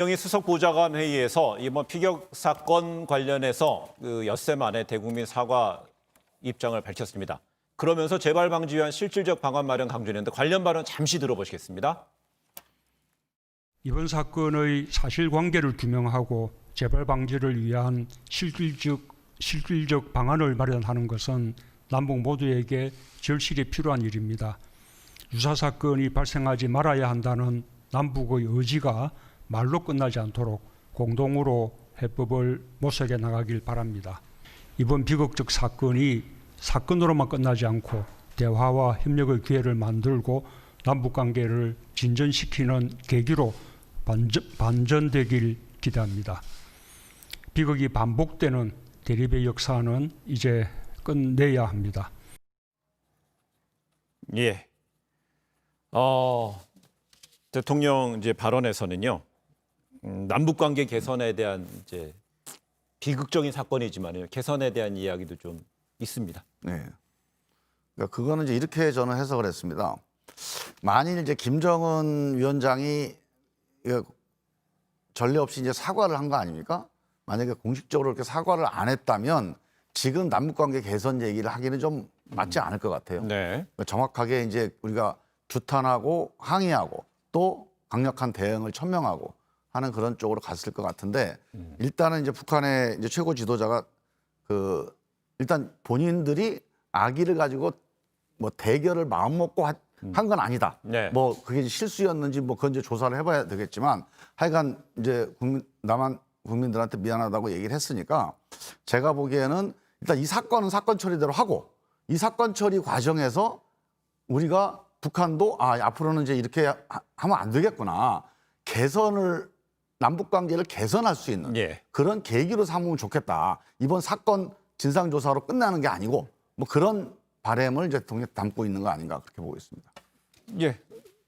명의 수석보좌관 회의에서 이번 피격 사건 관련해서 엿새 만에 대국민 사과 입장을 밝혔습니다. 그러면서 재발 방지 위한 실질적 방안 마련 강조했는데 관련 발언 잠시 들어보시겠습니다. 이번 사건의 사실관계를 규명하고 재발 방지를 위한 실질적 방안을 마련하는 것은 남북 모두에게 절실히 필요한 일입니다. 유사 사건이 발생하지 말아야 한다는 남북의 의지가 말로 끝나지 않도록 공동으로 해법을 모색해 나가길 바랍니다. 이번 비극적 사건이 사건으로만 끝나지 않고 대화와 협력의 기회를 만들고 남북관계를 진전시키는 계기로 반전되길 기대합니다. 비극이 반복되는 대립의 역사는 이제 끝내야 합니다. 예. 대통령 이제 발언에서는요. 남북 관계 개선에 대한 이제 비극적인 사건이지만요. 개선에 대한 이야기도 좀 있습니다. 네. 그러니까 그거는 이제 이렇게 저는 해석을 했습니다. 만일 이제 김정은 위원장이 전례 없이 이제 사과를 한 거 아닙니까? 만약에 공식적으로 이렇게 사과를 안 했다면 지금 남북 관계 개선 얘기를 하기는 좀 맞지 않을 것 같아요. 네. 그러니까 정확하게 이제 우리가 규탄하고 항의하고 또 강력한 대응을 천명하고 하는 그런 쪽으로 갔을 것 같은데 일단은 이제 북한의 이제 최고 지도자가 일단 본인들이 악의를 가지고 뭐 대결을 마음 먹고 한 건 아니다. 네. 뭐 그게 실수였는지 뭐 그건 이제 조사를 해봐야 되겠지만 하여간 이제 남한 국민들한테 미안하다고 얘기를 했으니까 제가 보기에는 일단 이 사건은 사건 처리대로 하고 이 사건 처리 과정에서 우리가 북한도 앞으로는 이제 이렇게 하면 안 되겠구나. 남북 관계를 개선할 수 있는 그런 계기로 삼으면 좋겠다. 이번 사건 진상조사로 끝나는 게 아니고 뭐 그런 바람을 이제 대통령이 담고 있는 거 아닌가 그렇게 보고 있습니다. 예.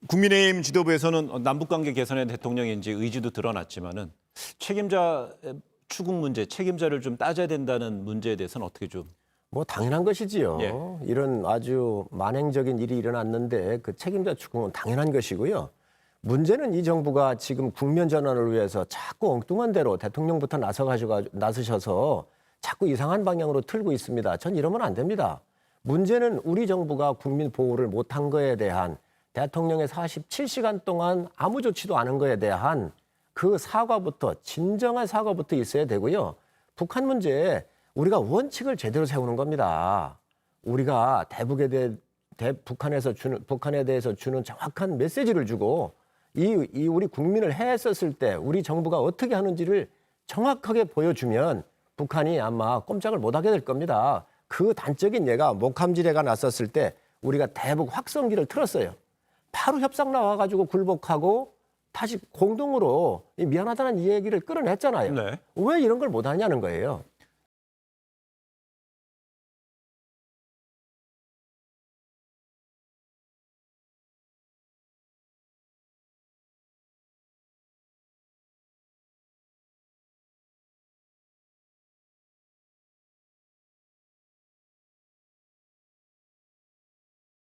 국민의힘 지도부에서는 남북 관계 개선에 대통령의 이제 의지도 드러났지만은 책임자 추궁 문제, 책임자를 좀 따져야 된다는 문제에 대해서는 어떻게 좀 뭐 당연한 것이지요. 예. 이런 아주 만행적인 일이 일어났는데 그 책임자 추궁은 당연한 것이고요. 문제는 이 정부가 지금 국면 전환을 위해서 자꾸 엉뚱한 대로 대통령부터 나서셔서 자꾸 이상한 방향으로 틀고 있습니다. 전 이러면 안 됩니다. 문제는 우리 정부가 국민 보호를 못한 거에 대한 대통령의 47시간 동안 아무 조치도 안 한 거에 대한 그 사과부터 진정한 사과부터 있어야 되고요. 북한 문제에 우리가 원칙을 제대로 세우는 겁니다. 우리가 북한에 대해서 주는 정확한 메시지를 주고 이 우리 국민을 해했었을 때 우리 정부가 어떻게 하는지를 정확하게 보여주면 북한이 아마 꼼짝을 못하게 될 겁니다. 그 단적인 예가 목함지뢰가 났었을 때 우리가 대북 확성기를 틀었어요. 바로 협상 나와가지고 굴복하고 다시 공동으로 미안하다는 이 얘기를 끌어냈잖아요. 네. 왜 이런 걸 못하냐는 거예요.